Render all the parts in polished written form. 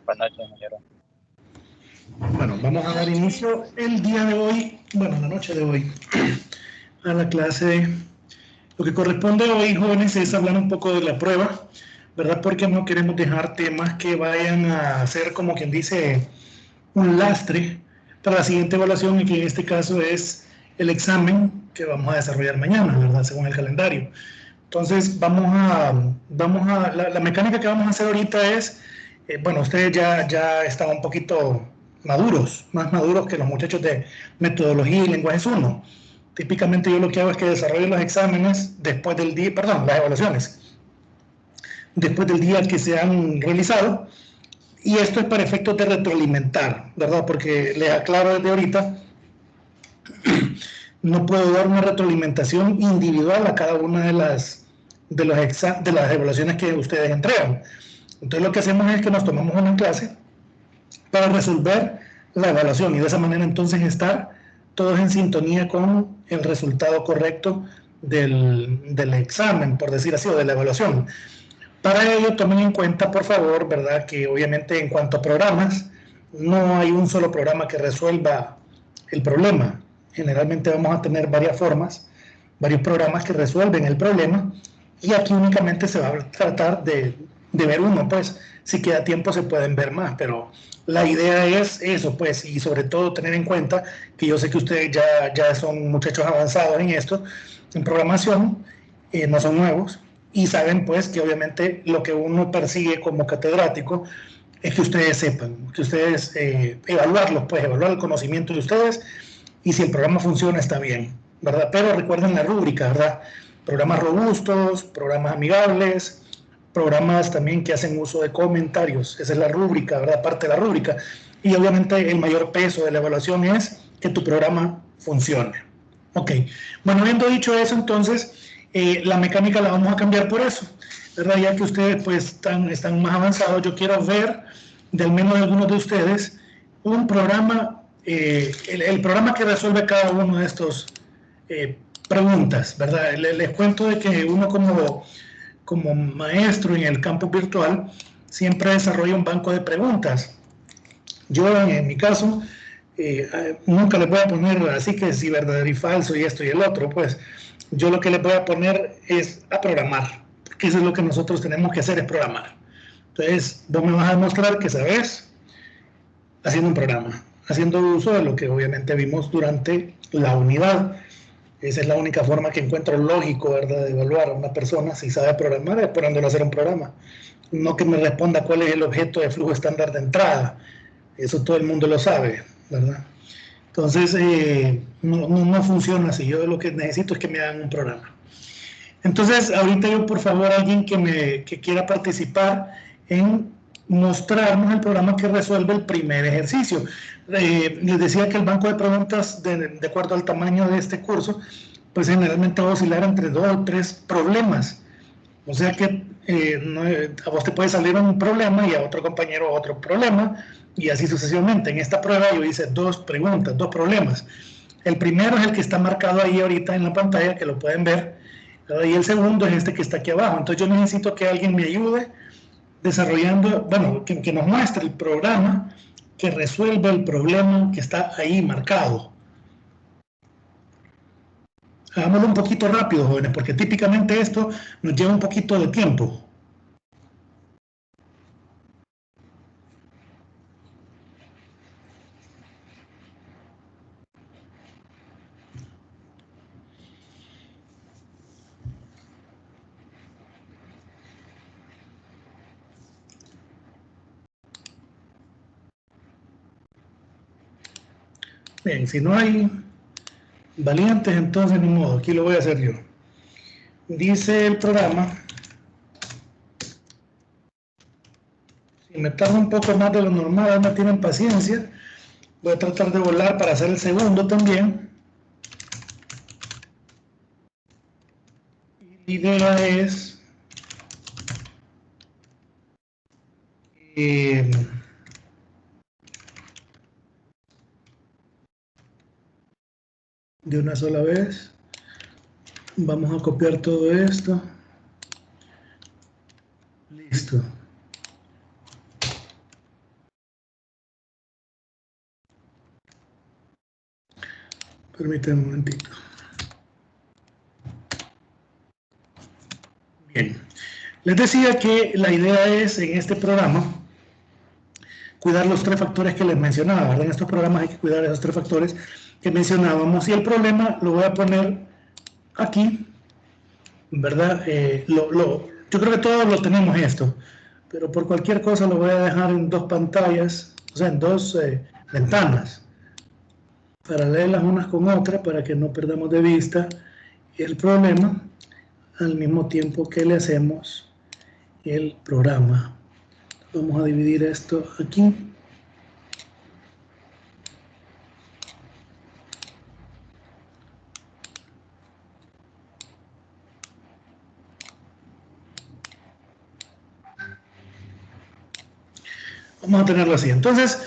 Buenas noches, ingeniero. Bueno, vamos a dar inicio el día de hoy, bueno, la noche de hoy, a la clase. Lo que corresponde hoy, jóvenes, es hablar un poco de la prueba, ¿verdad? Porque no queremos dejar temas que vayan a ser, como quien dice, un lastre para la siguiente evaluación, y que en este caso es el examen que vamos a desarrollar mañana, ¿verdad? Según el calendario. Entonces, la mecánica que vamos a hacer ahorita es, bueno, ustedes ya están un poquito maduros, más maduros que los muchachos de metodología y lenguajes 1. Típicamente yo lo que hago es que desarrollo los exámenes después del día, perdón, las evaluaciones, después del día que se han realizado, y esto es para efectos de retroalimentar, ¿verdad? Porque les aclaro desde ahorita, no puedo dar una retroalimentación individual a cada una de las evaluaciones que ustedes entregan. Entonces lo que hacemos es que nos tomamos una clase para resolver la evaluación, y de esa manera entonces estar todos en sintonía con el resultado correcto del examen, por decir así, o de la evaluación. Para ello tomen en cuenta, por favor, ¿verdad?, que obviamente en cuanto a programas, no hay un solo programa que resuelva el problema. Generalmente vamos a tener varias formas, varios programas que resuelven el problema, y aquí únicamente se va a tratar de ver uno, pues si queda tiempo se pueden ver más, pero la idea es eso, pues, y sobre todo tener en cuenta que yo sé que ustedes ya son muchachos avanzados en esto, en programación, no son nuevos, y saben pues que obviamente lo que uno persigue como catedrático es que ustedes sepan, que ustedes evaluarlos, pues evaluar el conocimiento de ustedes, y si el programa funciona está bien, ¿verdad? Pero recuerden la rúbrica, ¿verdad? Programas robustos, programas amigables, programas también que hacen uso de comentarios, esa es la rúbrica, ¿verdad? Parte de la rúbrica, y obviamente el mayor peso de la evaluación es que tu programa funcione. Ok, bueno, habiendo dicho eso, entonces la mecánica la vamos a cambiar por eso, ¿verdad? Ya que ustedes pues están más avanzados, yo quiero ver de al menos de algunos de ustedes un programa, el programa que resuelve cada uno de estos preguntas, ¿verdad? Les cuento de que uno como maestro en el campus virtual siempre desarrolla un banco de preguntas. Yo en mi caso nunca les voy a poner así que si verdadero y falso y esto y el otro, pues yo lo que les voy a poner es a programar, porque eso es lo que nosotros tenemos que hacer, es programar. Entonces vos me vas a demostrar que sabes haciendo un programa, haciendo uso de lo que obviamente vimos durante la unidad. Esa es la única forma que encuentro lógico, ¿verdad?, de evaluar a una persona si sabe programar, es poniéndolo a hacer un programa. No que me responda cuál es el objeto de flujo estándar de entrada. Eso todo el mundo lo sabe, ¿verdad? Entonces, no funciona así. Yo lo que necesito es que me hagan un programa. Entonces, ahorita yo, por favor, alguien que quiera participar en mostrarnos el programa que resuelve el primer ejercicio. Les decía que el banco de preguntas, de acuerdo al tamaño de este curso, pues generalmente va a oscilar entre 2 o 3 problemas. O sea que a vos te puede salir un problema y a otro compañero otro problema, y así sucesivamente. En esta prueba yo hice 2 preguntas, 2 problemas. El primero es el que está marcado ahí ahorita en la pantalla, que lo pueden ver, y el segundo es este que está aquí abajo. Entonces yo necesito que alguien me ayude desarrollando, bueno, que nos muestre el programa que resuelve el problema que está ahí marcado. Hagámoslo un poquito rápido, jóvenes, porque típicamente esto nos lleva un poquito de tiempo. Bien, si no hay valientes, entonces ni modo, aquí lo voy a hacer yo. Dice el programa, si me tarda un poco más de lo normal, no tienen paciencia, voy a tratar de volar para hacer el segundo también. Y la idea es de una sola vez vamos a copiar todo esto, listo. Permítanme un momentito. Bien. Les decía que la idea es, en este programa, cuidar los 3 factores que les mencionaba, ¿verdad? En estos programas hay que cuidar esos 3 factores que mencionábamos. Y el problema lo voy a poner aquí, ¿verdad? Yo creo que todos lo tenemos esto, pero por cualquier cosa lo voy a dejar en 2 pantallas, o sea, en 2 ventanas, paralelas unas con otras, para que no perdamos de vista el problema al mismo tiempo que le hacemos el programa. Vamos a dividir esto aquí. Vamos a tenerlo así. Entonces,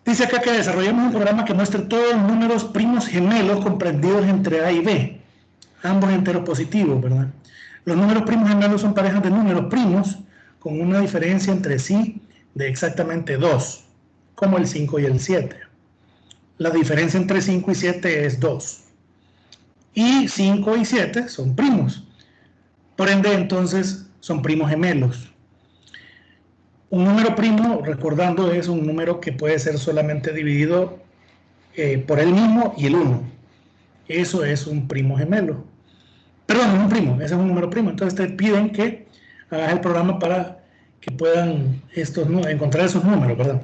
dice acá que desarrollamos un programa que muestre todos los números primos gemelos comprendidos entre A y B, ambos enteros positivos, ¿verdad? Los números primos gemelos son parejas de números primos con una diferencia entre sí de exactamente 2, como el 5 y el 7. La diferencia entre 5 y 7 es 2. Y 5 y 7 son primos. Por ende, entonces, son primos gemelos. Un número primo, recordando, es un número que puede ser solamente dividido por él mismo y el 1. Eso es un primo gemelo. Perdón, no es un primo, ese es un número primo. Entonces te piden que hagas el programa para que puedan encontrar esos números, ¿verdad?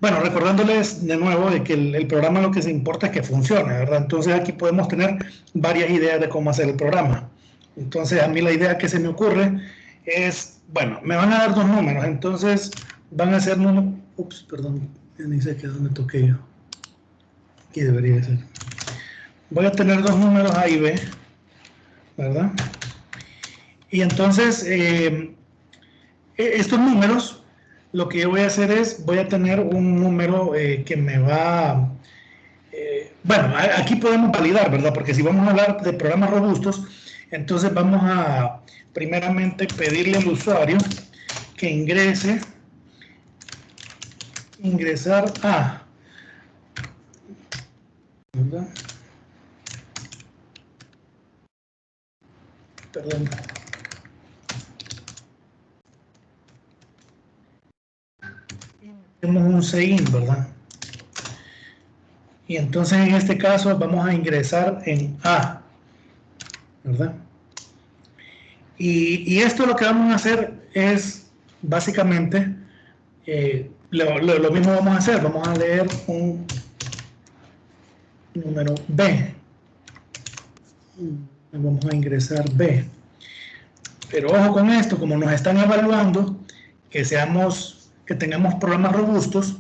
Bueno, recordándoles de nuevo de que el programa lo que se importa es que funcione, ¿verdad? Entonces aquí podemos tener varias ideas de cómo hacer el programa. Entonces a mí la idea que se me ocurre es, bueno, me van a dar 2 números, entonces van a ser números, ups, perdón, ya ni sé qué es donde toqué yo. Aquí debería ser. Voy a tener 2 números A y B, ¿verdad? Y entonces, estos números, lo que yo voy a hacer es, voy a tener un número que me va... bueno, aquí podemos validar, ¿verdad? Porque si vamos a hablar de programas robustos, entonces vamos a primeramente pedirle al usuario que ingresar a, ¿verdad? Perdón. Tenemos un sign, ¿verdad? Y entonces en este caso vamos a ingresar en A, ¿verdad? Y esto lo que vamos a hacer es básicamente lo mismo vamos a hacer, vamos a leer un número B, vamos a ingresar B, pero ojo con esto, como nos están evaluando que tengamos programas robustos,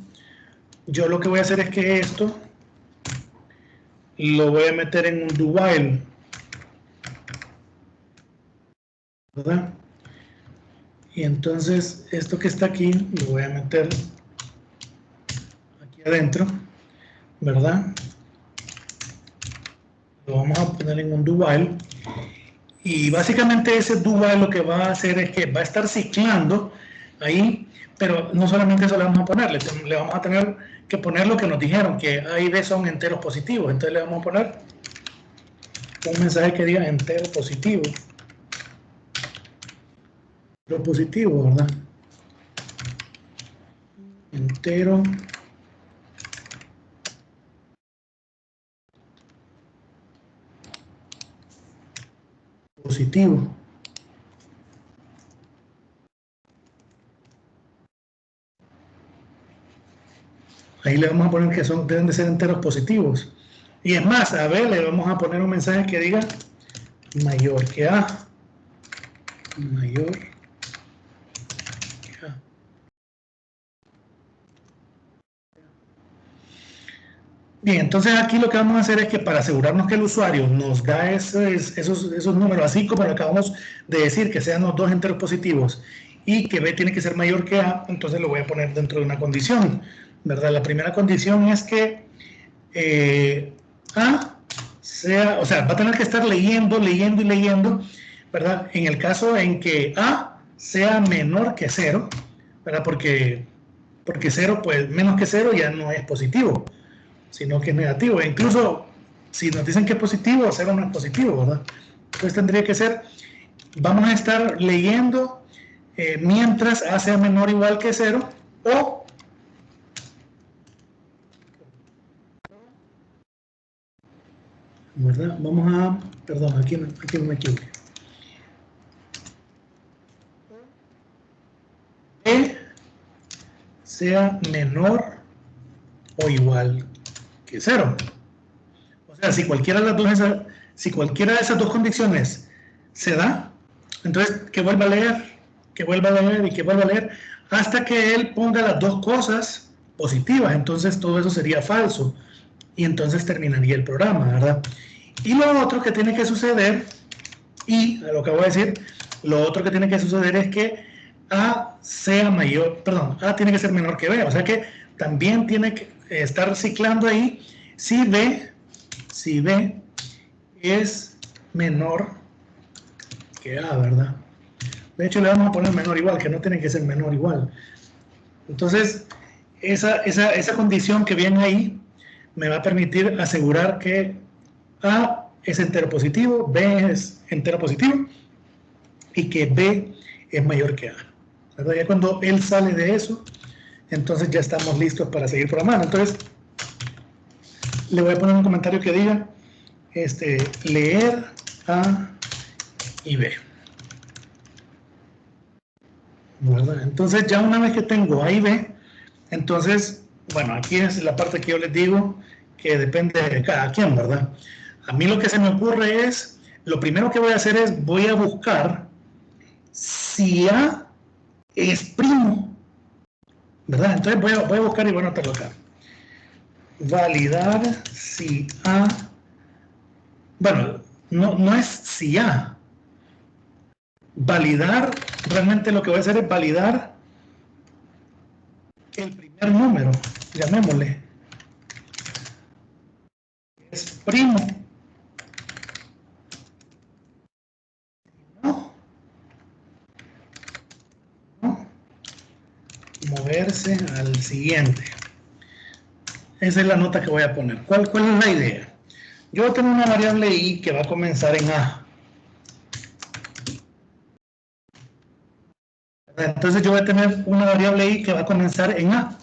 yo lo que voy a hacer es que esto lo voy a meter en un do while, ¿verdad? Y entonces esto que está aquí lo voy a meter aquí adentro, ¿verdad? Lo vamos a poner en un do while. Y básicamente ese do while lo que va a hacer es que va a estar ciclando ahí, pero no solamente eso le vamos a poner, le vamos a tener que poner lo que nos dijeron, que A y B son enteros positivos. Entonces le vamos a poner un mensaje que diga entero positivo. Lo positivo, ¿verdad? Entero positivo. Ahí le vamos a poner que deben de ser enteros positivos. Y es más, a B le vamos a poner un mensaje que diga mayor que A. Mayor que A. Bien, entonces aquí lo que vamos a hacer es que para asegurarnos que el usuario nos da esos números, así como lo acabamos de decir, que sean los 2 enteros positivos y que B tiene que ser mayor que A, entonces lo voy a poner dentro de una condición, ¿verdad? La primera condición es que A sea, o sea, va a tener que estar leyendo, ¿verdad? En el caso en que A sea menor que 0, ¿verdad? Porque 0, pues menos que 0 ya no es positivo. sino que es negativo. E incluso si nos dicen que es positivo, 0 no es positivo, ¿verdad? Entonces tendría que ser, vamos a estar leyendo mientras A sea menor o igual que 0, o ¿verdad? Vamos a, perdón, aquí no me equivoqué. B sea menor o igual que 0. O sea, si cualquiera de esas dos condiciones se da, entonces que vuelva a leer, que vuelva a leer y que vuelva a leer, hasta que él ponga las dos cosas positivas. Entonces todo eso sería falso y entonces terminaría el programa, ¿verdad? Y lo otro que tiene que suceder, y a lo que voy a decir, lo otro que tiene que suceder es que A sea mayor, perdón, A tiene que ser menor que B, o sea que también tiene que estar reciclando ahí si B es menor que A, ¿verdad? De hecho le vamos a poner menor igual, que no tiene que ser menor igual. Entonces, esa condición que viene ahí me va a permitir asegurar que A es entero positivo, B es entero positivo y que B es mayor que A, ¿verdad? Ya cuando él sale de eso, entonces ya estamos listos para seguir programando. Entonces, le voy a poner un comentario que diga leer A y B, ¿verdad? Entonces, ya una vez que tengo A y B, entonces, bueno, aquí es la parte que yo les digo que depende de cada quien, ¿verdad? A mí lo que se me ocurre es, lo primero que voy a hacer es, voy a buscar si A es primo, ¿verdad? Entonces voy a buscar y voy a anotarlo acá. Validar si A, bueno, no es si A. Validar, realmente lo que voy a hacer es validar el primer número, llamémosle. Es primo. Moverse al siguiente. Esa es la nota que voy a poner. ¿Cuál es la idea? Yo voy a tener una variable i que va a comenzar en A. Entonces yo voy a tener una variable i que va a comenzar en A.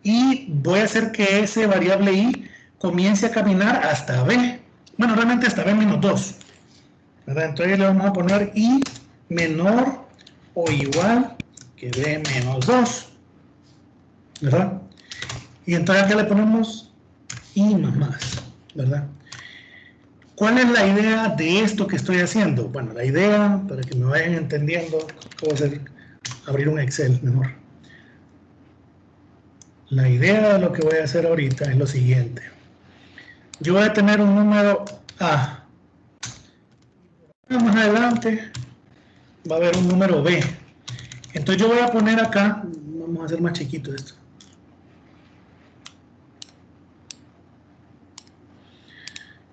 Y voy a hacer que ese variable i comience a caminar hasta B. Bueno, realmente hasta B menos 2. ¿Verdad? Entonces le vamos a poner i menor o igual que B menos 2. ¿Verdad? Y entonces acá le ponemos i más, ¿verdad? ¿Cuál es la idea de esto que estoy haciendo? Bueno, la idea, para que me vayan entendiendo, voy a hacer, abrir un Excel mejor. La idea de lo que voy a hacer ahorita es lo siguiente. Yo voy a tener un número A. Más adelante va a haber un número B. Entonces yo voy a poner acá, vamos a hacer más chiquito esto.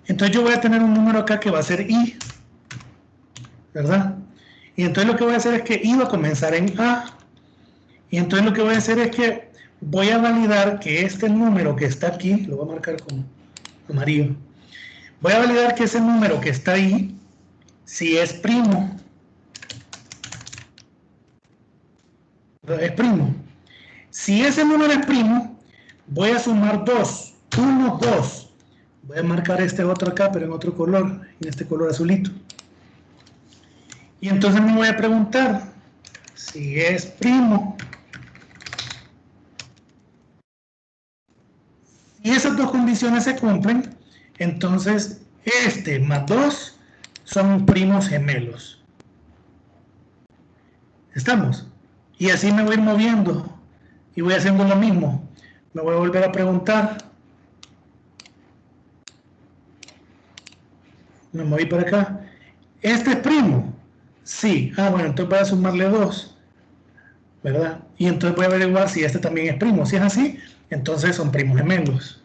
Entonces yo voy a tener un número acá que va a ser I, ¿verdad? Y entonces lo que voy a hacer es que I va a comenzar en A. Y entonces lo que voy a hacer es que voy a validar que este número que está aquí, lo voy a marcar con amarillo, voy a validar que ese número que está ahí, si es primo, es primo. Si ese número es primo, voy a sumar 2, 1, 2. Voy a marcar este otro acá, pero en otro color, en este color azulito. Y entonces me voy a preguntar si es primo. Si esas dos condiciones se cumplen, entonces este más 2 son primos gemelos. ¿Estamos? Y así me voy a ir moviendo y voy haciendo lo mismo. Me voy a volver a preguntar. Me moví para acá. ¿Este es primo? Sí. Ah, bueno, entonces voy a sumarle 2. ¿Verdad? Y entonces voy a averiguar si este también es primo. Si es así, entonces son primos gemelos.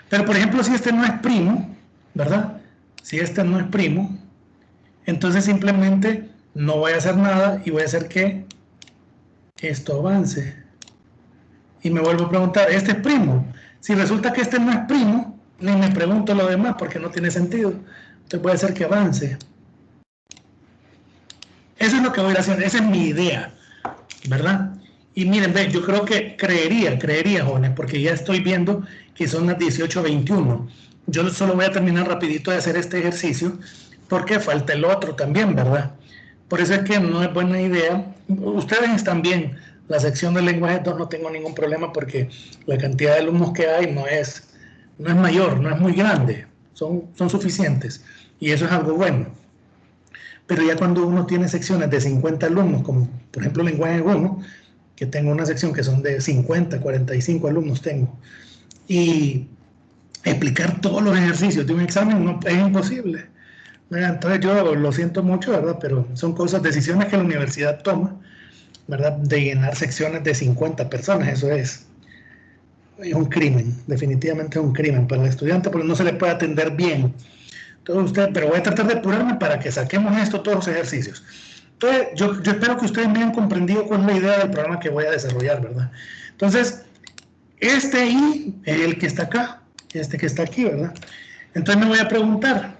Pero, por ejemplo, si este no es primo, ¿verdad? Si este no es primo, entonces simplemente no voy a hacer nada y voy a hacer que esto avance. Y me vuelvo a preguntar, ¿este es primo? Si resulta que este no es primo, ni me pregunto lo demás porque no tiene sentido. Entonces puede ser que avance. Eso es lo que voy a ir haciendo, esa es mi idea, ¿verdad? Y miren, ve, yo creo que creería, jóvenes, porque ya estoy viendo que son las 18:21. Yo solo voy a terminar rapidito de hacer este ejercicio, porque falta el otro también, ¿verdad? Por eso es que no es buena idea. Ustedes están bien, la sección de lenguaje 2 no tengo ningún problema porque la cantidad de alumnos que hay no es mayor, no es muy grande, son suficientes, y eso es algo bueno. Pero ya cuando uno tiene secciones de 50 alumnos, como por ejemplo lenguaje 1, que tengo una sección que son de 50, 45 alumnos tengo, y explicar todos los ejercicios de un examen no, es imposible. Entonces yo lo siento mucho, ¿verdad? Pero son cosas, decisiones que la universidad toma, ¿verdad? De llenar secciones de 50 personas, eso es un crimen, definitivamente es un crimen para el estudiante porque no se le puede atender bien. Entonces pero voy a tratar de apurarme para que saquemos esto, todos los ejercicios. Entonces, yo espero que ustedes me hayan comprendido cuál es la idea del programa que voy a desarrollar, ¿verdad? Entonces, este I es el que está acá, este que está aquí, ¿verdad? Entonces me voy a preguntar,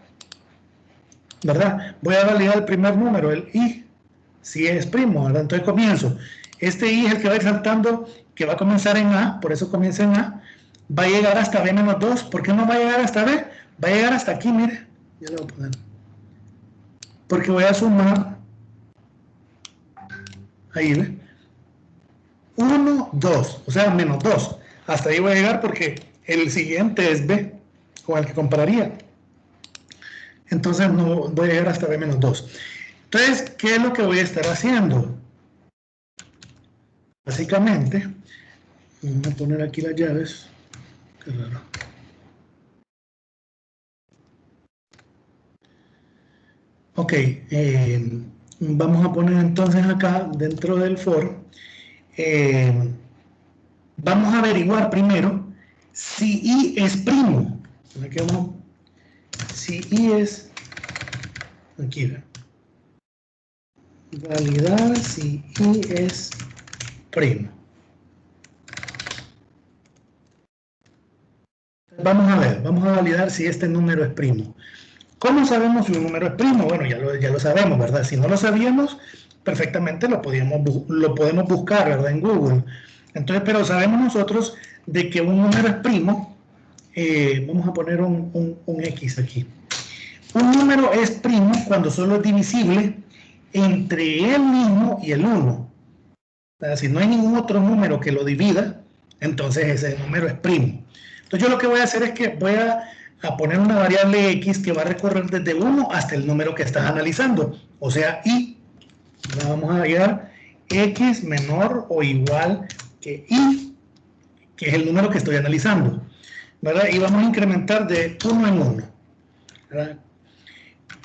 ¿verdad? Voy a validar el primer número, el I, si es primo, ¿verdad? Entonces comienzo. Este I es el que va a ir saltando, que va a comenzar en A, por eso comienza en A, va a llegar hasta B-2. ¿Por qué no va a llegar hasta B? Va a llegar hasta aquí, mire. Ya le voy a poner. Porque voy a sumar, ahí, ¿ve? 1, 2, o sea, menos 2. Hasta ahí voy a llegar porque el siguiente es B, con el que compararía. Entonces no voy a llegar hasta B-2. Entonces, ¿qué es lo que voy a estar haciendo? Básicamente, voy a poner aquí las llaves. Qué raro. Ok, vamos a poner entonces acá, dentro del for, vamos a averiguar primero si I es primo. Aquí vamos, si I es, aquí, validar si I es primo. Vamos a ver, vamos a validar si este número es primo. ¿Cómo sabemos si un número es primo? Bueno, ya lo sabemos, ¿verdad? Si no lo sabíamos, perfectamente lo podemos buscar, ¿verdad? En Google. Entonces, pero sabemos nosotros de que un número es primo. Vamos a poner un X aquí. Un número es primo cuando solo es divisible entre él mismo y el 1. O sea, si no hay ningún otro número que lo divida, entonces ese número es primo. Entonces yo lo que voy a hacer es que voy a poner una variable X que va a recorrer desde 1 hasta el número que estás analizando. O sea, I. Vamos a hallar X menor o igual que I, que es el número que estoy analizando, ¿verdad? Y vamos a incrementar de 1 en 1, ¿verdad?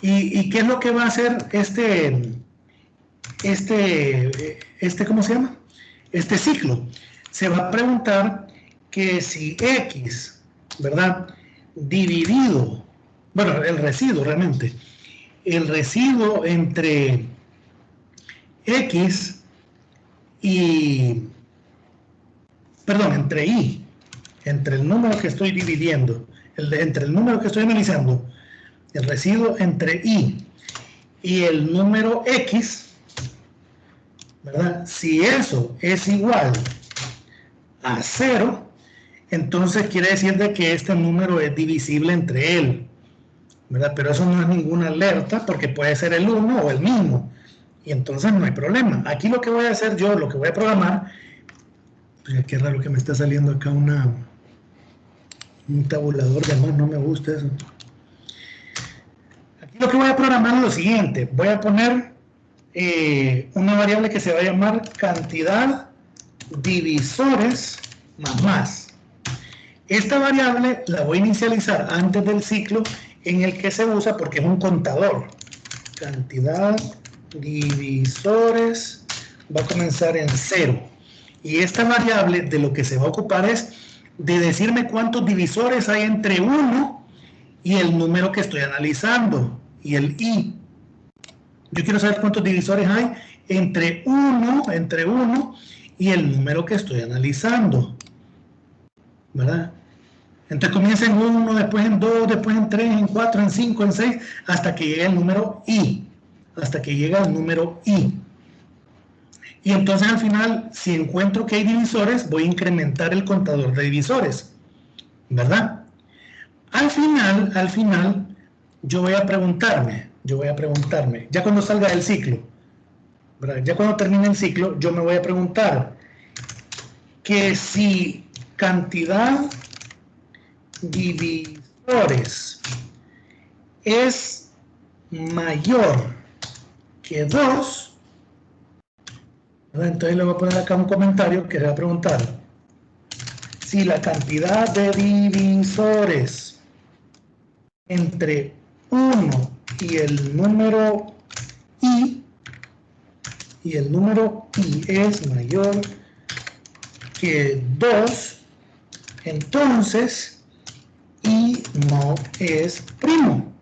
¿Y qué es lo que va a hacer ¿cómo se llama? Este ciclo? Se va a preguntar que si X, ¿verdad? Dividido, bueno, el residuo realmente, el residuo entre X y, perdón, entre I, entre el número que estoy dividiendo, entre el número que estoy analizando, el residuo entre I y el número X, ¿verdad? Si eso es igual a 0, entonces quiere decir de que este número es divisible entre él, ¿verdad? Pero eso no es ninguna alerta porque puede ser el 1 o el mismo, y entonces no hay problema. Aquí lo que voy a hacer yo, lo que voy a programar, pues qué raro que me está saliendo acá un tabulador de más, no me gusta eso. Aquí lo que voy a programar es lo siguiente, voy a poner una variable que se va a llamar cantidad divisores más. Esta variable la voy a inicializar antes del ciclo en el que se usa porque es un contador. Cantidad divisores va a comenzar en 0. Y esta variable de lo que se va a ocupar es de decirme cuántos divisores hay entre 1 y el número que estoy analizando, y el I. Yo quiero saber cuántos divisores hay entre 1 y el número que estoy analizando, ¿verdad? Entonces comienza en 1, después en 2, después en 3, en 4, en 5, en 6, hasta que llegue el número i. Hasta que llega el número i. Y entonces al final, si encuentro que hay divisores, voy a incrementar el contador de divisores, ¿verdad? Al final, yo voy a preguntarme, ya cuando salga del ciclo, ¿verdad? Ya cuando termine el ciclo, yo me voy a preguntar que si cantidad divisores es mayor que 2, entonces le voy a poner acá un comentario que le va a preguntar si la cantidad de divisores entre 1 y el número i es mayor que 2, entonces i no es primo.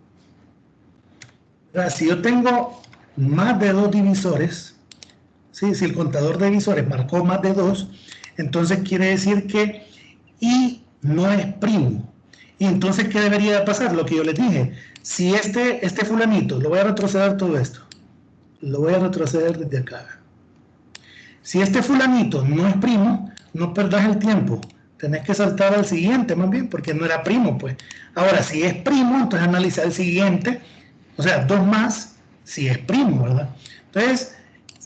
Si yo tengo más de 2 divisores, ¿sí? Si el contador de divisores marcó más de 2, entonces quiere decir que i no es primo. Y entonces, ¿qué debería pasar? Lo que yo les dije. Si este fulanito, lo voy a retroceder todo esto. Lo voy a retroceder desde acá. Si este fulanito no es primo, no perdas el tiempo. Tenés que saltar al siguiente más bien, porque no era primo, pues. Ahora, si es primo, entonces analiza el siguiente. O sea, 2 más, si es primo, ¿verdad? Entonces,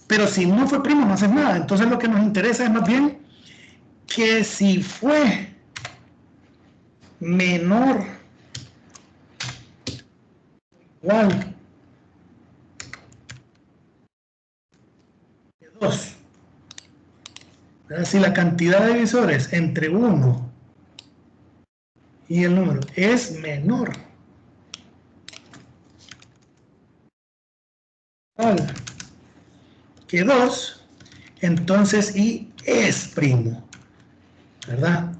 pero si no fue primo, no haces nada. Entonces, lo que nos interesa es más bien que si fue menor o igual que 2. Si la cantidad de divisores entre 1 y el número es menor que 2, entonces i es primo, ¿verdad?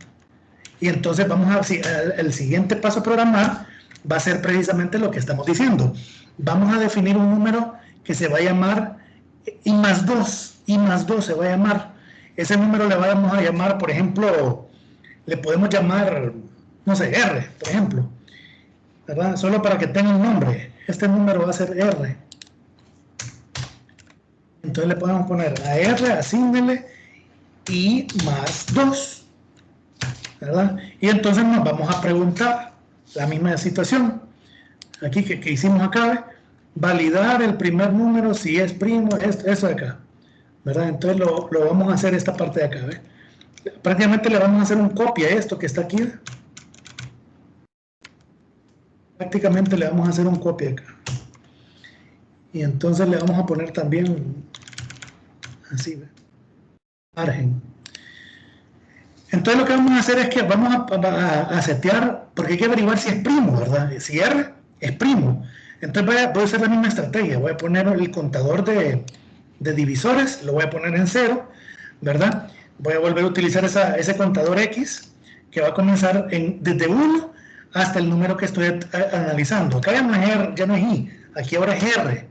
Y entonces vamos a ver, el siguiente paso a programar va a ser precisamente lo que estamos diciendo. Vamos a definir un número que se va a llamar i más 2, i más 2 se va a llamar. Ese número le vamos a llamar, por ejemplo, le podemos llamar, no sé, R, por ejemplo, ¿verdad? Solo para que tenga un nombre. Este número va a ser R. Entonces le podemos poner a R, asígnele i más 2, ¿verdad? Y entonces nos vamos a preguntar la misma situación aquí que hicimos acá, validar el primer número si es primo, eso de acá, ¿verdad? Entonces lo vamos a hacer esta parte de acá, ¿ves? Prácticamente le vamos a hacer un copia a esto que está aquí. Prácticamente le vamos a hacer un copia acá. Y entonces le vamos a poner también así, ¿ves? Margen. Entonces lo que vamos a hacer es que vamos a setear, porque hay que averiguar si es primo, ¿verdad? Si R es primo. Entonces voy a hacer la misma estrategia. Voy a poner el contador de divisores, lo voy a poner en 0, ¿verdad? Voy a volver a utilizar ese contador X, que va a comenzar desde 1 hasta el número que estoy analizando. Acá ya no es I, aquí ahora es R,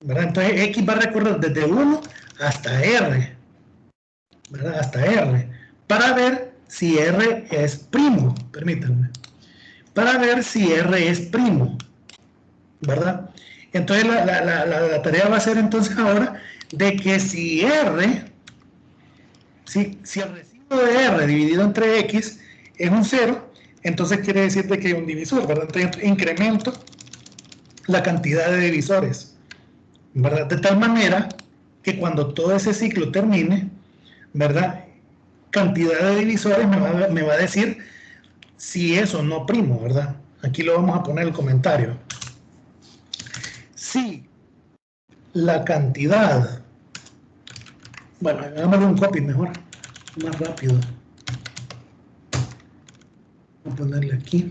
¿verdad? Entonces X va a recorrer desde 1 hasta R, ¿verdad? Hasta R, para ver si R es primo, permítanme, para ver si R es primo, ¿verdad? Entonces la tarea va a ser entonces ahora de que si R, si el residuo de R dividido entre X es un 0, entonces quiere decir de que hay un divisor, ¿verdad? Entonces incremento la cantidad de divisores, ¿verdad? De tal manera que cuando todo ese ciclo termine, ¿verdad? Cantidad de divisores me va a decir si es o no primo, ¿verdad? Aquí lo vamos a poner el comentario. Si la cantidad, bueno, hagámosle un copy mejor, más rápido. Vamos a ponerle aquí.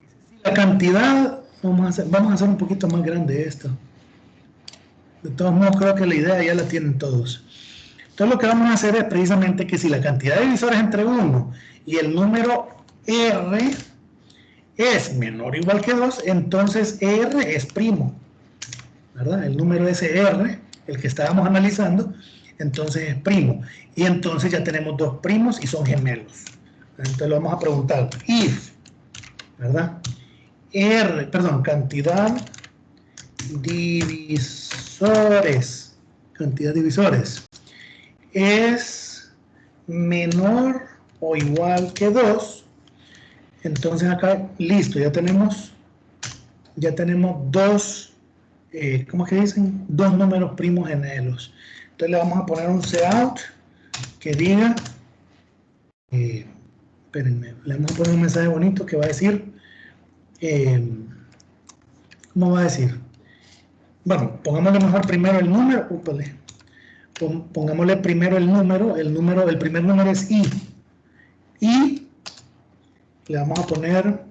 Si la cantidad, vamos a hacer un poquito más grande esto. De todos modos, creo que la idea ya la tienen todos. Entonces lo que vamos a hacer es precisamente que si la cantidad de divisores entre 1 y el número R es menor o igual que 2, entonces R es primo, ¿verdad? El número es R, el que estábamos analizando, entonces es primo. Y entonces ya tenemos dos primos y son gemelos. Entonces lo vamos a preguntar. If, ¿verdad? Cantidad divisores. Cantidad divisores. Es menor o igual que 2. Entonces acá, listo, ya tenemos dos, ¿cómo es que dicen? Dos números primos gemelos. Entonces le vamos a poner un cout que diga, espérenme, le vamos a poner un mensaje bonito que va a decir, ¿cómo va a decir? Bueno, pongámosle mejor primero el número, pongámosle primero el primer número es i, y le vamos a poner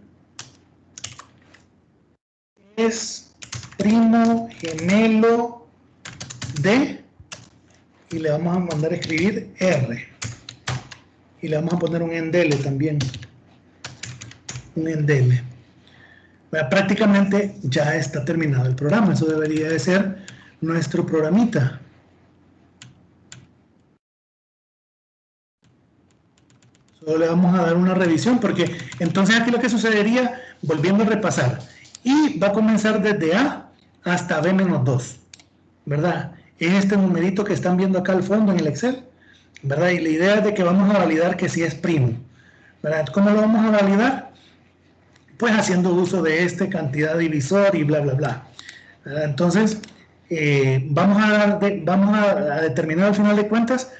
es primo gemelo de, y le vamos a mandar a escribir R, y le vamos a poner un endele también, un endele. Prácticamente ya está terminado el programa. Eso debería de ser nuestro programita. Solo le vamos a dar una revisión, porque entonces aquí lo que sucedería, volviendo a repasar, y va a comenzar desde A hasta B-2, ¿verdad? Es este numerito que están viendo acá al fondo en el Excel, ¿verdad? Y la idea es de que vamos a validar que sí es primo, ¿verdad? ¿Cómo lo vamos a validar? Pues haciendo uso de este cantidad divisor y bla, bla, bla. Entonces, vamos a determinar al final de cuentas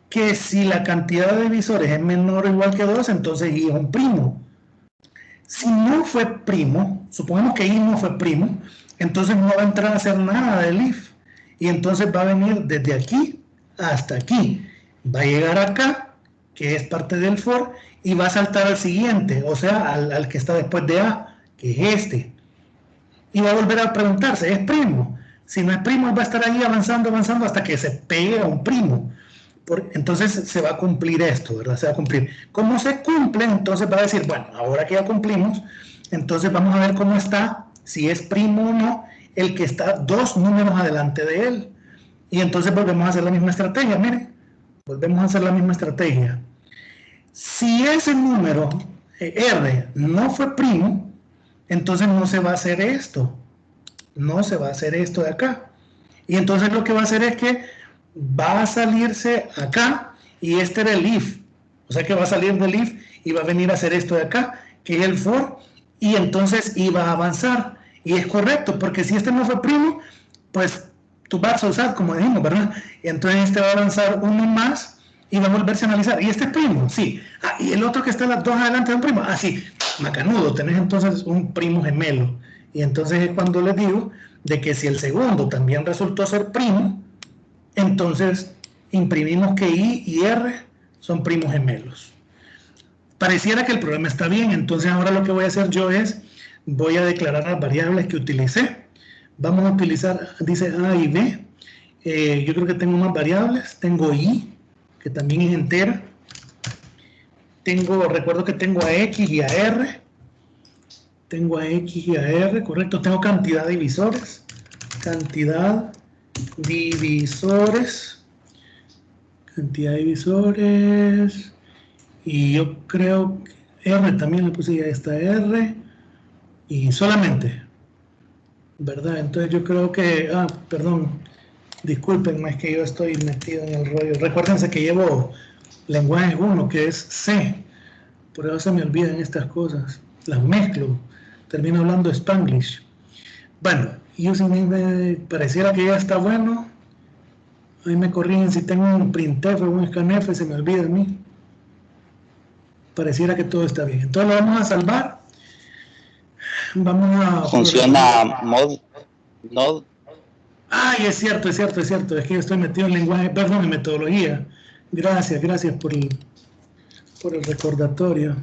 que si la cantidad de divisores es menor o igual que 2, entonces I es un primo. Si no fue primo, supongamos que I no fue primo, entonces no va a entrar a hacer nada del if. Y entonces va a venir desde aquí hasta aquí. Va a llegar acá, que es parte del for, y va a saltar al siguiente, o sea, al que está después de A, que es este. Y va a volver a preguntarse, ¿es primo? Si no es primo, va a estar ahí avanzando, avanzando hasta que se pegue a un primo. Entonces se va a cumplir esto, ¿verdad? Se va a cumplir. ¿Cómo se cumple? Entonces va a decir, bueno, ahora que ya cumplimos, entonces vamos a ver cómo está, si es primo o no, el que está dos números adelante de él. Y entonces volvemos a hacer la misma estrategia, miren. Volvemos a hacer la misma estrategia. Si ese número, R, no fue primo, entonces no se va a hacer esto. No se va a hacer esto de acá. Y entonces lo que va a hacer es que va a salirse acá, y este era el if. O sea que va a salir del if y va a venir a hacer esto de acá, que es el for, y entonces iba a avanzar. Y es correcto, porque si este no fue primo, pues tú vas a usar, como dijimos, ¿verdad? Y entonces este va a avanzar uno más y va a volverse a analizar. ¿Y este es primo? Sí. Ah, y el otro que está las dos adelante es un primo. Ah, sí, macanudo, tenés entonces un primo gemelo. Y entonces es cuando les digo de que si el segundo también resultó ser primo, entonces imprimimos que I y R son primos gemelos. Pareciera que el problema está bien, entonces ahora lo que voy a hacer yo es, voy a declarar las variables que utilicé. Vamos a utilizar, dice A y B. Yo creo que tengo más variables. Tengo I, que también es entera. Recuerdo que tengo a X y a R. Tengo a X y a R, correcto. Tengo cantidad de divisores. Cantidad divisores. Y yo creo que R también le puse, ya esta R. Y solamente, ¿verdad? Entonces yo creo que, perdón, discúlpenme, es que yo estoy metido en el rollo. Recuérdense que llevo lenguaje 1, que es C. Por eso se me olvidan estas cosas. Las mezclo. Termino hablando Spanglish. Bueno, pareciera que ya está bueno. Ahí me corrigen si tengo un printf o un scanf, se me olvida a mí. Pareciera que todo está bien. Entonces lo vamos a salvar. Vamos a... Funciona Node. Ay, es cierto. Es que yo estoy metido en lenguaje, perdón, en metodología. Gracias por el recordatorio.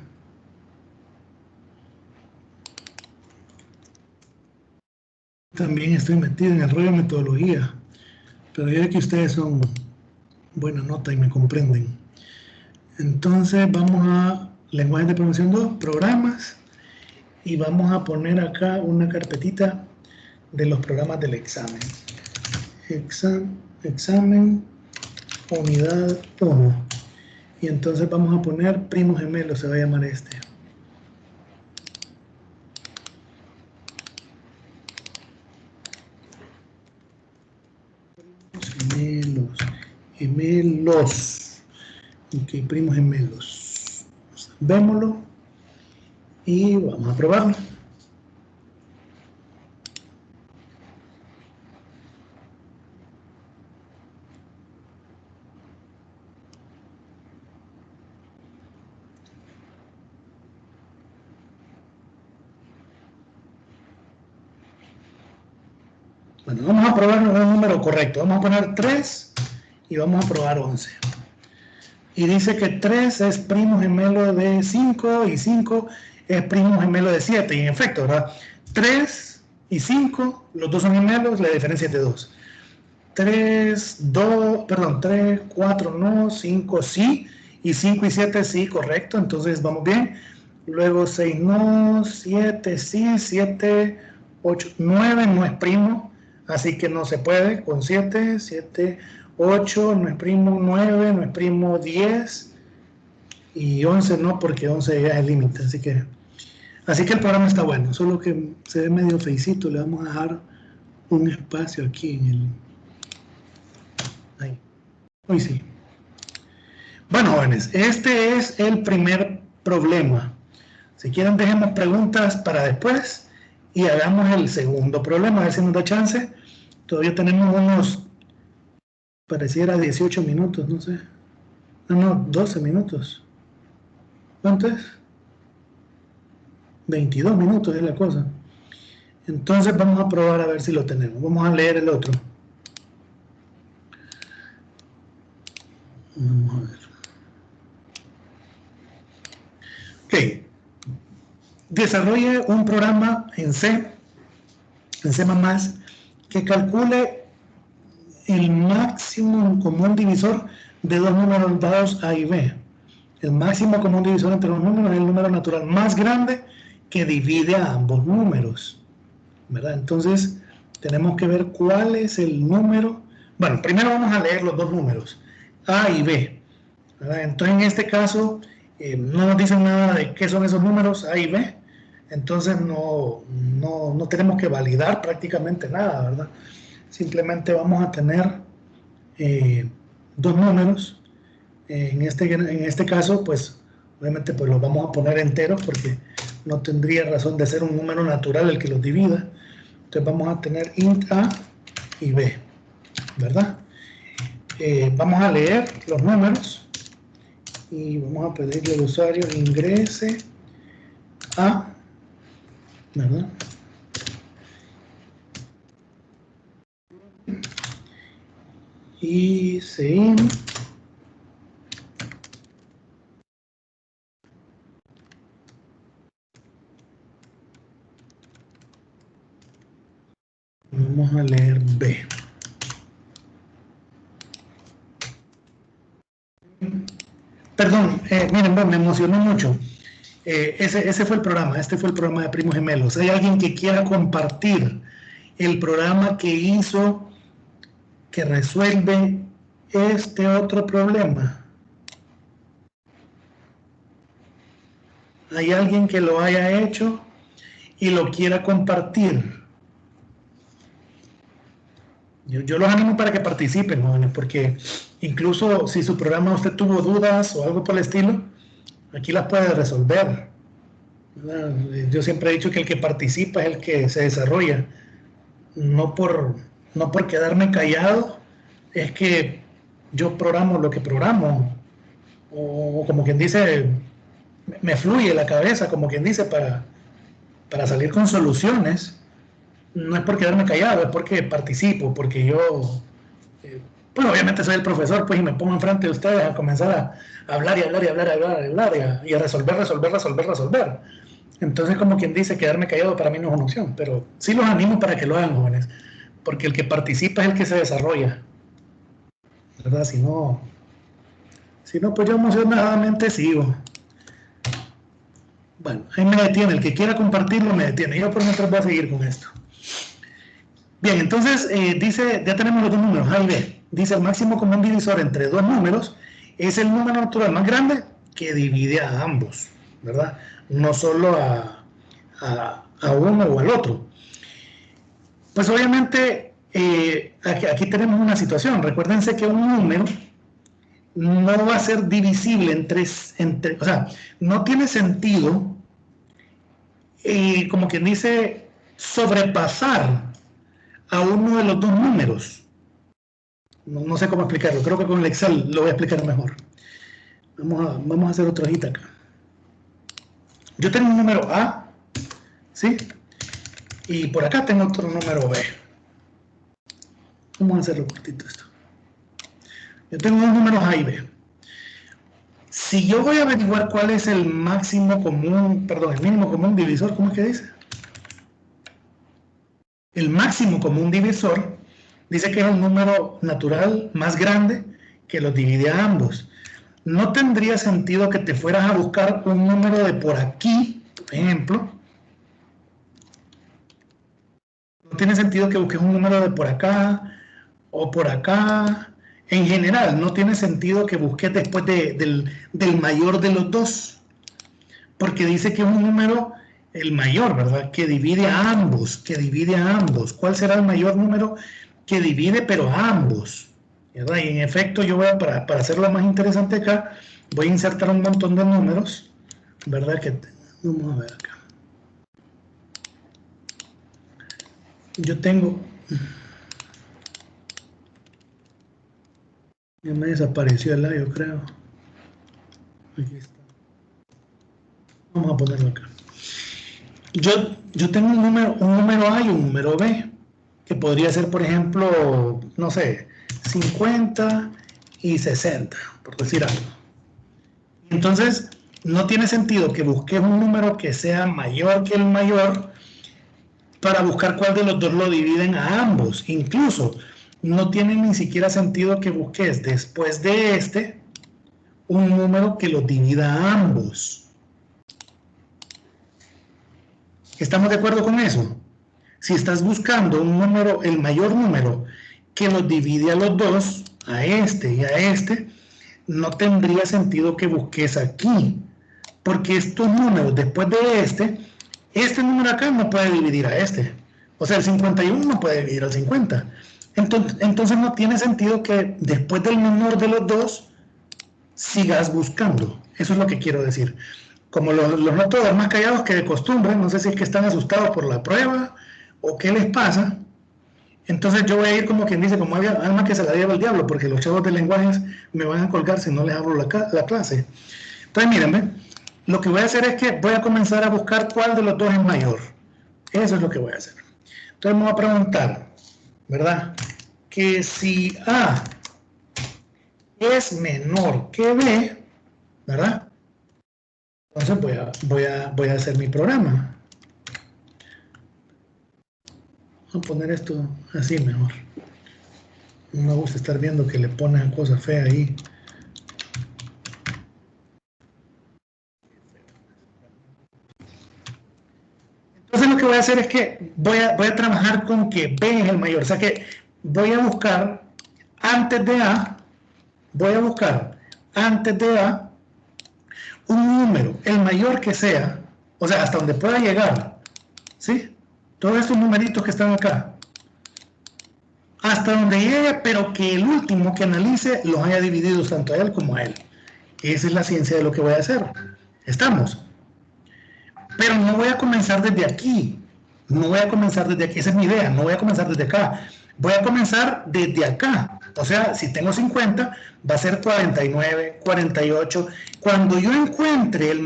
También estoy metido en el rollo de metodología. Pero yo sé que ustedes son buena nota y me comprenden. Entonces vamos a lenguaje de programación 2, programas, y vamos a poner acá una carpetita de los programas del examen. Examen unidad 1. Y entonces vamos a poner primo gemelo, se va a llamar este. Gemelos. Gemelos. Ok, primos gemelos. Vémoslo. Y vamos a probarlo. Bueno, vamos a probar un número correcto. Vamos a poner 3 y vamos a probar 11. Y dice que 3 es primo gemelo de 5 y 5 es primo gemelo de 7. Y en efecto, ¿verdad? 3 y 5, los dos son gemelos, la diferencia es de 2. 3, 4 no, 5 sí, y 5 y 7 sí, correcto, entonces vamos bien. Luego 6 no, 7 sí, 7, 8, 9 no es primo, así que no se puede con 7, 7, 8 no es primo, 9 no es primo, 10 y 11 no, porque 11 ya es el límite, así que el programa está bueno, solo que se ve medio feicito, le vamos a dejar un espacio aquí en el... Ahí. Uy, sí. Bueno, jóvenes, este es el primer problema. Si quieren, dejemos preguntas para después y hagamos el segundo problema, a ver si nos da chance. Todavía tenemos unos, pareciera 18 minutos, no sé. No, 12 minutos. ¿Cuánto es? 22 minutos es la cosa. Entonces vamos a probar a ver si lo tenemos. Vamos a leer el otro. Vamos a ver. Ok. Desarrolle un programa en C, que calcule el máximo común divisor de dos números dados A y B. El máximo común divisor entre los números es el número natural más grande que divide a ambos números, ¿verdad? Entonces, tenemos que ver cuál es el número. Bueno, primero vamos a leer los dos números, A y B, ¿verdad? Entonces, en este caso, no nos dicen nada de qué son esos números, A y B. Entonces, no tenemos que validar prácticamente nada, ¿verdad? Simplemente vamos a tener dos números. En este caso, pues, obviamente, pues los vamos a poner enteros porque no tendría razón de ser un número natural el que los divida. Entonces vamos a tener int A y B, ¿verdad? Vamos a leer los números y vamos a pedirle al usuario que ingrese a, ¿verdad? Y CIN vamos a leer B. Perdón, miren, me emocionó mucho. Ese fue el programa, este fue el programa de Primos Gemelos. ¿Hay alguien que quiera compartir el programa que hizo, que resuelve este otro problema? ¿Hay alguien que lo haya hecho y lo quiera compartir? Yo los animo para que participen, jóvenes, porque incluso si su programa usted tuvo dudas o algo por el estilo, aquí las puede resolver. Yo siempre he dicho que el que participa es el que se desarrolla. No por quedarme callado, es que yo programo lo que programo. O como quien dice, me fluye la cabeza, como quien dice, para salir con soluciones. No es por quedarme callado, es porque participo, porque yo, pues obviamente soy el profesor, pues y me pongo enfrente de ustedes a comenzar a hablar y hablar y hablar y hablar y hablar y a resolver. Entonces, como quien dice, quedarme callado para mí no es una opción, pero sí los animo para que lo hagan, jóvenes, porque el que participa es el que se desarrolla, ¿verdad? Si no, pues yo emocionadamente sigo. Bueno, ahí me detiene, el que quiera compartirlo me detiene, yo por mientras voy a seguir con esto. Bien, entonces dice, ya tenemos los dos números, A y B. dice el máximo común divisor entre dos números es el número natural más grande que divide a ambos, ¿verdad? No solo a uno o al otro. Pues obviamente aquí tenemos una situación. Recuérdense que un número no va a ser divisible entre o sea, no tiene sentido, como quien dice, sobrepasar a uno de los dos números. No sé cómo explicarlo, creo que con el Excel lo voy a explicar mejor. Vamos a hacer otra hojita acá. Yo tengo un número A, ¿sí? Y por acá tengo otro número B. Vamos a hacerlo cortito esto. Yo tengo dos números A y B. Si yo voy a averiguar cuál es el máximo común, perdón, el mínimo común divisor, ¿cómo es que dice? El máximo común divisor dice que es el número natural más grande que los divide a ambos. No tendría sentido que te fueras a buscar un número de por aquí, por ejemplo. No tiene sentido que busques un número de por acá o por acá. En general, no tiene sentido que busques después del mayor de los dos, porque dice que es un número, el mayor, ¿verdad? Que divide a ambos, ¿Cuál será el mayor número que divide pero a ambos? ¿Verdad? Y en efecto, yo voy a, para hacerlo más interesante acá, voy a insertar un montón de números, ¿verdad? Vamos a ver acá. Yo tengo... Ya me desapareció el A, yo creo. Aquí está. Vamos a ponerlo acá. Yo tengo un número A y un número B, que podría ser, por ejemplo, no sé, 50 y 60, por decir algo. Entonces, no tiene sentido que busques un número que sea mayor que el mayor para buscar cuál de los dos lo dividen a ambos. Incluso, no tiene ni siquiera sentido que busques después de este un número que los divida a ambos. ¿Estamos de acuerdo con eso? Si estás buscando un número, el mayor número que los divide a los dos, a este y a este, no tendría sentido que busques aquí, porque estos números después de este número acá no puede dividir a este. O sea, el 51 no puede dividir al 50. Entonces no tiene sentido que después del menor de los dos sigas buscando. Eso es lo que quiero decir. Como los noto más callados que de costumbre, no sé si es que están asustados por la prueba o qué les pasa. Entonces yo voy a ir como quien dice, como alma que se la lleva el diablo, porque los chavos de lenguajes me van a colgar si no les abro la clase. Entonces mírenme, lo que voy a hacer es que voy a comenzar a buscar cuál de los dos es mayor. Eso es lo que voy a hacer. Entonces me voy a preguntar, ¿verdad? Que si A es menor que B, ¿verdad? Entonces voy a hacer mi programa. Voy a poner esto así mejor. No me gusta estar viendo que le ponen cosas feas ahí. Entonces lo que voy a hacer es que voy a trabajar con que B es el mayor. O sea que voy a buscar antes de A, un número, el mayor que sea, o sea, hasta donde pueda llegar, ¿sí? Todos estos numeritos que están acá, hasta donde llegue, pero que el último que analice los haya dividido tanto a él como a él. Esa es la ciencia de lo que voy a hacer. ¿Estamos? Pero no voy a comenzar desde aquí. Esa es mi idea. No voy a comenzar desde acá. Voy a comenzar desde acá. O sea, si tengo 50, va a ser 49, 48. Cuando yo encuentre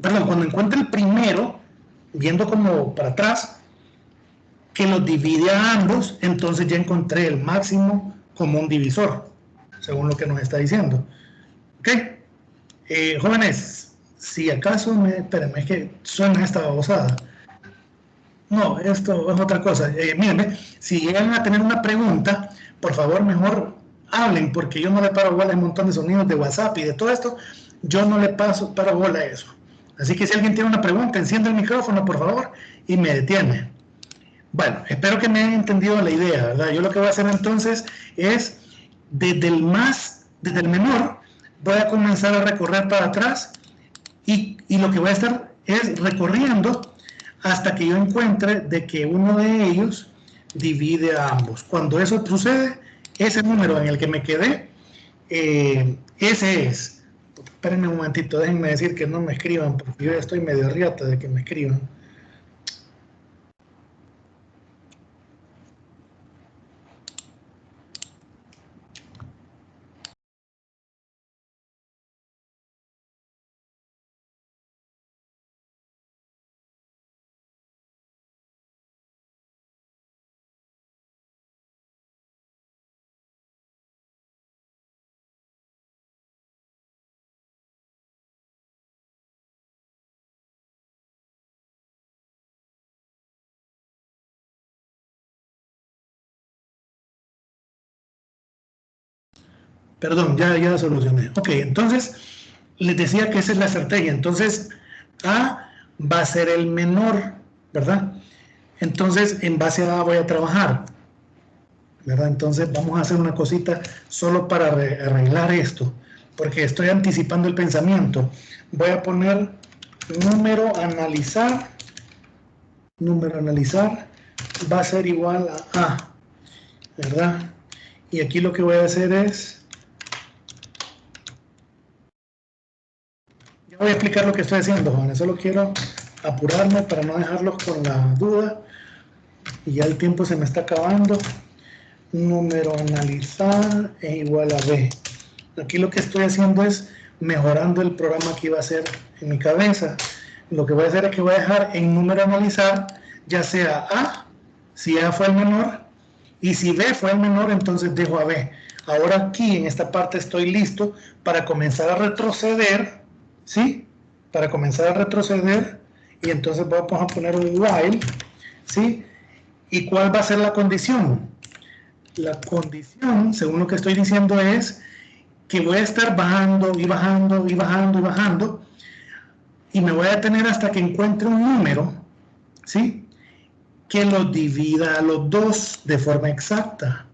cuando encuentre el primero, viendo como para atrás, que los divide a ambos, entonces ya encontré el máximo común divisor, según lo que nos está diciendo. ¿Ok? Jóvenes, si acaso, espérenme, es que suena esta babosada. No, esto es otra cosa. Mírenme, si llegan a tener una pregunta, por favor, mejor hablen, porque yo no le paro bola a un montón de sonidos de WhatsApp y de todo esto, yo no le paro bola a eso. Así que si alguien tiene una pregunta, enciende el micrófono, por favor, y me detiene. Bueno, espero que me hayan entendido la idea, ¿verdad? Yo lo que voy a hacer entonces es, desde el menor, voy a comenzar a recorrer para atrás y lo que voy a estar es recorriendo hasta que yo encuentre de que uno de ellos divide a ambos. Cuando eso sucede, ese número en el que me quedé, ese es. Espérenme un momentito, déjenme decir que no me escriban, porque yo ya estoy medio riata de que me escriban. Perdón, ya solucioné. Ok, entonces les decía que esa es la estrategia. Entonces, A va a ser el menor, ¿verdad? Entonces, en base a A voy a trabajar, ¿verdad? Entonces, vamos a hacer una cosita solo para arreglar esto, porque estoy anticipando el pensamiento. Voy a poner número analizar va a ser igual a A, ¿verdad? Y aquí lo que voy a hacer es... Ya voy a explicar lo que estoy haciendo, jóvenes. Solo quiero apurarme para no dejarlos con la duda. Y ya el tiempo se me está acabando. Número analizar es igual a B. Aquí lo que estoy haciendo es mejorando el programa que iba a hacer en mi cabeza. Lo que voy a hacer es que voy a dejar en número analizar, ya sea A, si A fue el menor, y si B fue el menor, entonces dejo a B. Ahora aquí, en esta parte, estoy listo para comenzar a retroceder, ¿sí? Para comenzar a retroceder, y entonces vamos a poner un while, ¿sí? ¿Y cuál va a ser la condición? La condición, según lo que estoy diciendo, es que voy a estar bajando y bajando y bajando y bajando, y me voy a detener hasta que encuentre un número, ¿sí? Que los divida a los dos de forma exacta.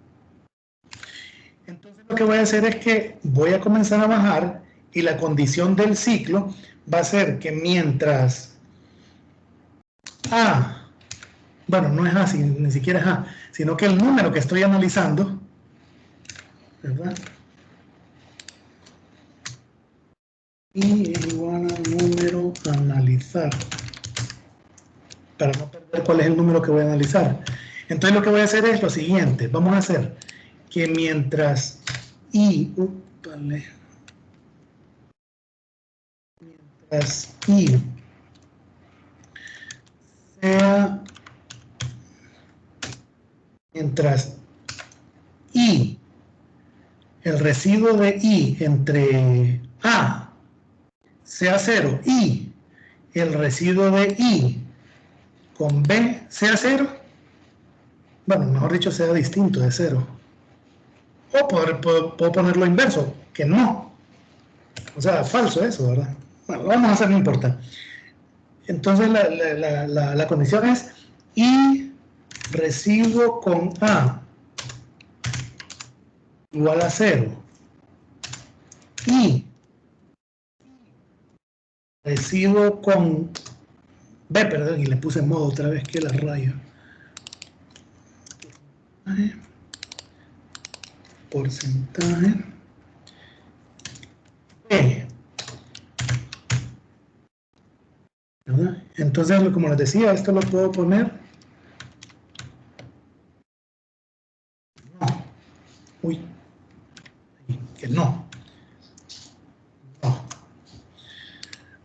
Entonces lo que voy a hacer es que voy a comenzar a bajar y la condición del ciclo va a ser que mientras A, bueno, no es A, ni siquiera es A, sino que el número que estoy analizando, ¿verdad? Y es igual a número a analizar, para no perder cuál es el número que voy a analizar. Entonces lo que voy a hacer es lo siguiente, vamos a hacer que mientras I sea, mientras I, el residuo de I entre A sea 0 y el residuo de I con B sea 0, bueno, mejor dicho, sea distinto de 0. O puedo ponerlo inverso, que no. O sea, falso eso, ¿verdad? Bueno, lo vamos a hacer, no importa. Entonces la condición es I residuo con A igual a 0 y residuo con B, perdón, y le puse modo otra vez, que la rayo. Porcentaje B, ¿verdad? Entonces, como les decía, esto lo puedo poner no. Uy, que no.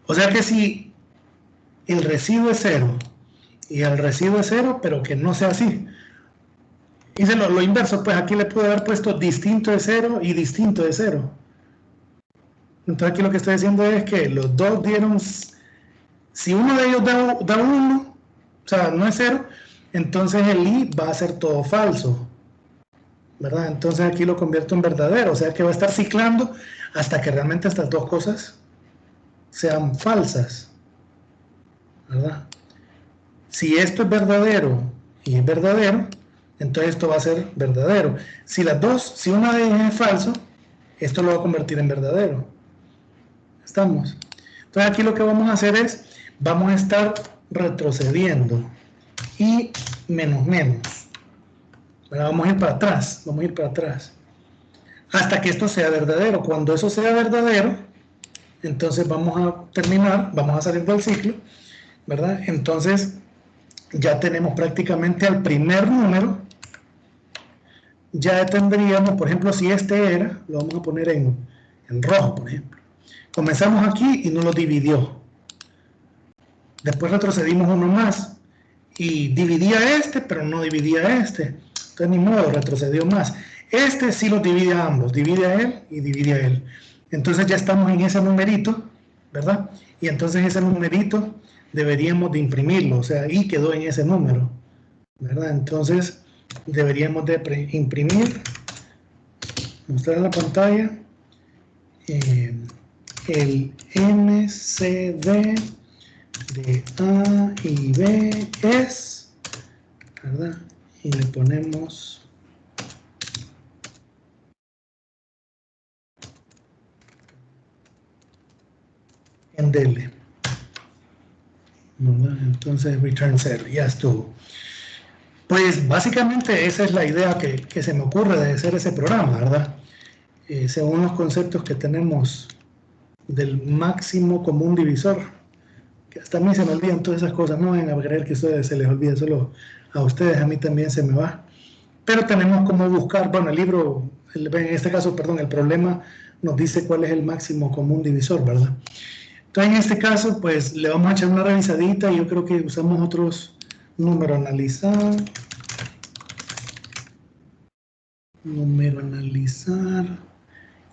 O sea que si el residuo es 0 y el residuo es 0, pero que no sea así. Hice lo inverso, pues aquí le pude haber puesto distinto de 0 y distinto de 0. Entonces aquí lo que estoy diciendo es que los dos dieron, si uno de ellos da 1, o sea, no es 0, entonces el I va a ser todo falso, ¿verdad? Entonces aquí lo convierto en verdadero, o sea que va a estar ciclando hasta que realmente estas dos cosas sean falsas, ¿verdad? Si esto es verdadero y es verdadero, entonces esto va a ser verdadero. Si una de ellas es falso, esto lo va a convertir en verdadero. ¿Estamos? Entonces aquí lo que vamos a hacer es, vamos a estar retrocediendo y menos. Bueno, vamos a ir para atrás, hasta que esto sea verdadero. Cuando eso sea verdadero, entonces vamos a terminar, vamos a salir del ciclo, ¿verdad? Entonces ya tenemos prácticamente al primer número, ya tendríamos, por ejemplo, si este era, lo vamos a poner en rojo, por ejemplo. Comenzamos aquí y no lo dividió. Después retrocedimos uno más y dividía este, pero no dividía este. Entonces ni modo, retrocedió más. Este sí los divide a ambos, divide a él y divide a él. Entonces ya estamos en ese numerito, ¿verdad? Y entonces ese numerito deberíamos de imprimirlo, o sea, ahí quedó en ese número, ¿verdad? Entonces deberíamos de imprimir, mostrar en la pantalla, el MCD de A y B es, ¿verdad? Y le ponemos en DL, ¿verdad? Entonces return 0, ya estuvo. Pues básicamente esa es la idea que se me ocurre de hacer ese programa, ¿verdad? Según los conceptos que tenemos del máximo común divisor, que hasta a mí se me olvidan todas esas cosas, no vayan a creer que eso se les olvida solo a ustedes, a mí también se me va. Pero tenemos como buscar, bueno, el libro, en este caso, perdón, el problema nos dice cuál es el máximo común divisor, ¿verdad? Entonces, en este caso, pues le vamos a echar una revisadita y yo creo que usamos otros número analizar,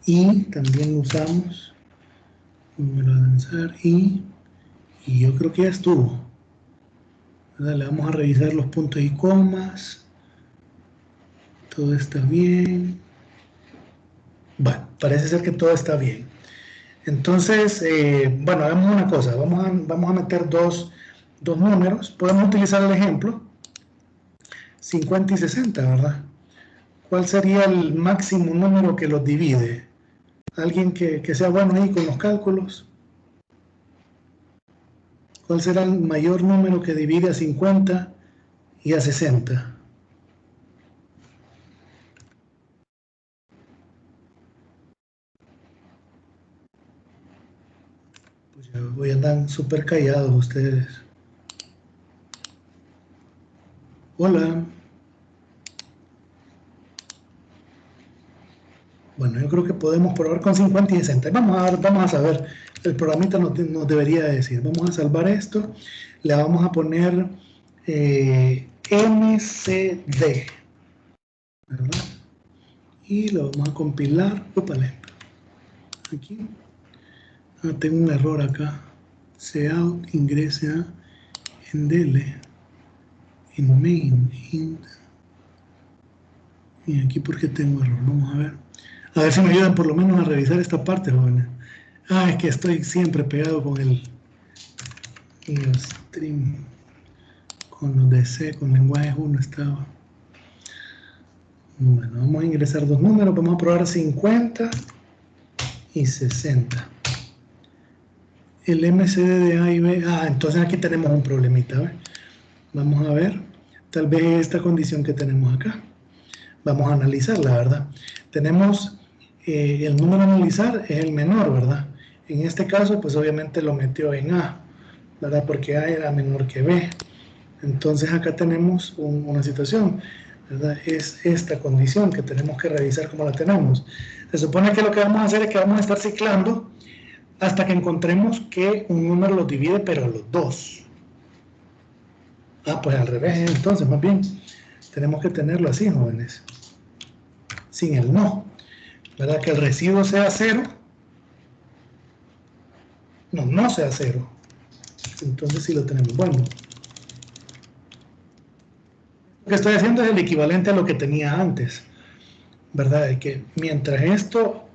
y también usamos número analizar y yo creo que ya estuvo, ¿verdad? Le vamos a revisar los puntos y comas, todo está bien. Bueno, parece ser que todo está bien. Entonces, bueno, hagamos una cosa, vamos a meter dos números, podemos utilizar el ejemplo 50 y 60, ¿verdad? ¿Cuál sería el máximo número que los divide? ¿Alguien que sea bueno ahí con los cálculos? ¿Cuál será el mayor número que divide a 50 y a 60? Pues ya voy a andar súper callados ustedes. Hola. Bueno, yo creo que podemos probar con 50 y 60. Vamos a saber, el programita nos debería decir. Vamos a salvar esto, le vamos a poner MCD, ¿verdad? Y lo vamos a compilar. Úpale. Aquí. Tengo un error acá. Cout ingrese a endl en main int. Y aquí porque tengo error. Vamos a ver. A ver si me ayudan por lo menos a revisar esta parte, jóvenes. Es que estoy siempre pegado con el stream, con los de C, con lenguaje 1 estaba. Bueno, vamos a ingresar dos números, vamos a probar 50 y 60. El MCD de A y B, entonces aquí tenemos un problemita, ¿ves? Vamos a ver, tal vez esta condición que tenemos acá. Vamos a analizarla, ¿verdad? Tenemos el número a analizar es el menor, ¿verdad? En este caso, pues obviamente lo metió en A, ¿verdad? Porque A era menor que B. Entonces acá tenemos una situación, ¿verdad? Es esta condición que tenemos que revisar cómo la tenemos. Se supone que lo que vamos a hacer es que vamos a estar ciclando hasta que encontremos que un número los divide, pero a los dos. Pues al revés, entonces, más bien, tenemos que tenerlo así, jóvenes. Sin el no. ¿Verdad? Que el residuo sea 0. No sea 0. Entonces sí lo tenemos. Bueno. Lo que estoy haciendo es el equivalente a lo que tenía antes. ¿Verdad? De que mientras esto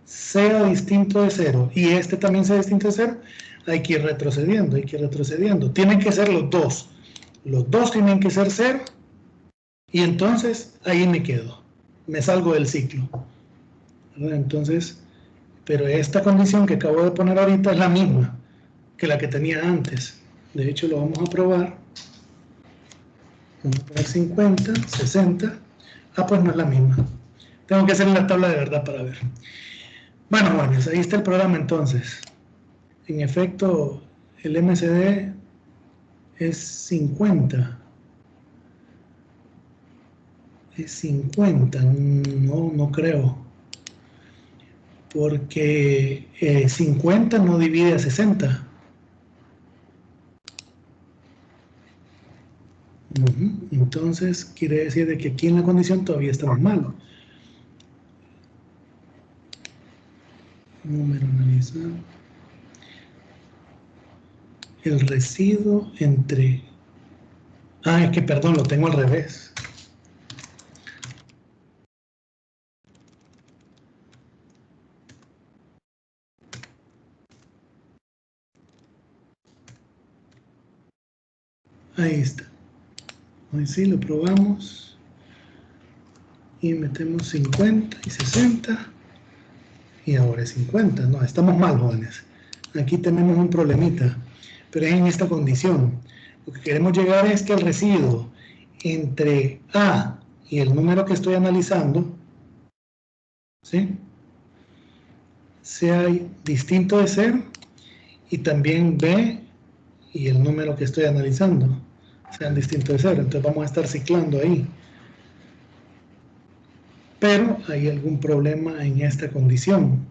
sea distinto de 0 y este también sea distinto de 0, hay que ir retrocediendo, Tienen que ser los dos. los dos tienen que ser 0, y entonces ahí me quedo, me salgo del ciclo, ¿verdad? Entonces, pero esta condición que acabo de poner ahorita es la misma que la que tenía antes. De hecho, lo vamos a probar. Vamos a poner 50, 60. Ah, pues no es la misma. Tengo que hacer la tabla de verdad para ver. Bueno, jóvenes, ahí está el programa entonces. En efecto, el MCD es 50. Es 50. No, no creo. Porque 50 no divide a 60. Entonces, quiere decir de que aquí en la condición todavía estamos mal. Número analizado. El residuo entre... Ah, es que perdón, lo tengo al revés. Ahí está. Ahí sí, lo probamos. Y metemos 50 y 60. Y ahora es 50. No, estamos mal, jóvenes. Aquí tenemos un problemita. Pero es en esta condición. Lo que queremos llegar es que el residuo entre A y el número que estoy analizando, ¿sí?, sea distinto de 0, y también B y el número que estoy analizando sean distintos de 0. Entonces vamos a estar ciclando ahí. Pero hay algún problema en esta condición.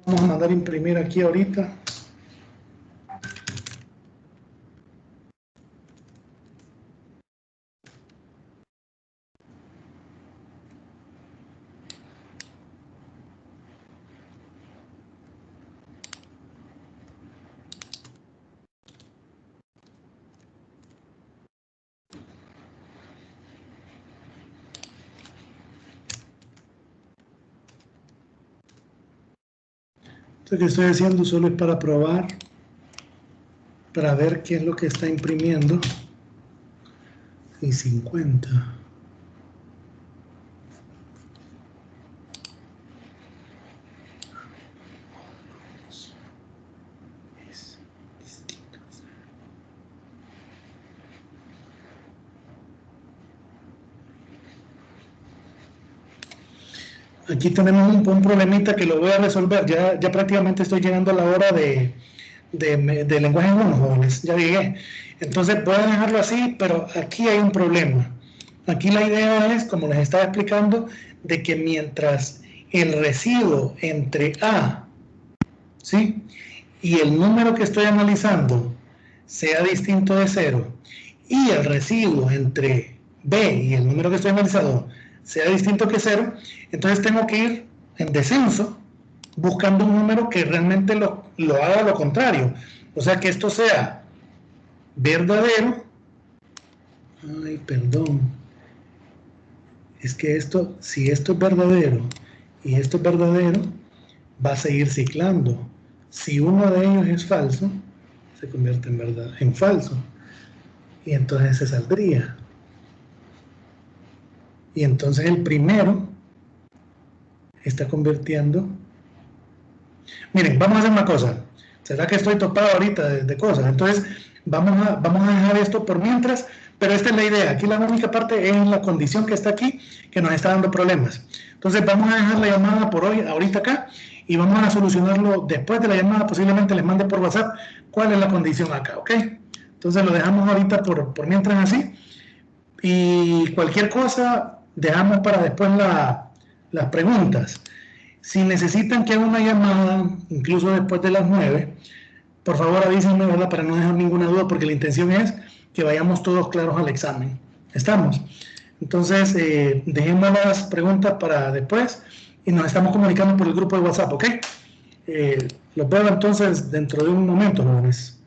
Vamos a mandar a imprimir aquí ahorita. Esto que estoy haciendo solo es para probar, para ver qué es lo que está imprimiendo. Y 50. Aquí tenemos un problemita que lo voy a resolver. Ya prácticamente estoy llegando a la hora de lenguaje 1, jóvenes. Ya llegué. Entonces voy a dejarlo así, pero aquí hay un problema. Aquí la idea es, como les estaba explicando, de que mientras el residuo entre A, ¿sí?, y el número que estoy analizando sea distinto de 0, y el residuo entre B y el número que estoy analizando sea distinto que 0, entonces tengo que ir en descenso buscando un número que realmente lo haga lo contrario. O sea, que esto sea verdadero. Ay, perdón. Es que esto, si esto es verdadero y esto es verdadero, va a seguir ciclando. Si uno de ellos es falso, se convierte en verdad, en falso. Y entonces se saldría. Y entonces el primero está convirtiendo. Miren, vamos a hacer una cosa. ¿Será que estoy topado ahorita de cosas? Entonces vamos a dejar esto por mientras, pero esta es la idea. Aquí la única parte es la condición que está aquí, que nos está dando problemas. Entonces vamos a dejar la llamada por hoy, ahorita acá, y vamos a solucionarlo después de la llamada. Posiblemente les mande por WhatsApp cuál es la condición acá, ¿ok? Entonces lo dejamos ahorita por mientras así, y cualquier cosa dejamos para después las preguntas. Si necesitan que haga una llamada, incluso después de las 9, por favor avísenme, ¿verdad? Para no dejar ninguna duda, porque la intención es que vayamos todos claros al examen. ¿Estamos? Entonces, dejemos las preguntas para después y nos estamos comunicando por el grupo de WhatsApp, ¿ok? Los veo entonces dentro de un momento, jóvenes.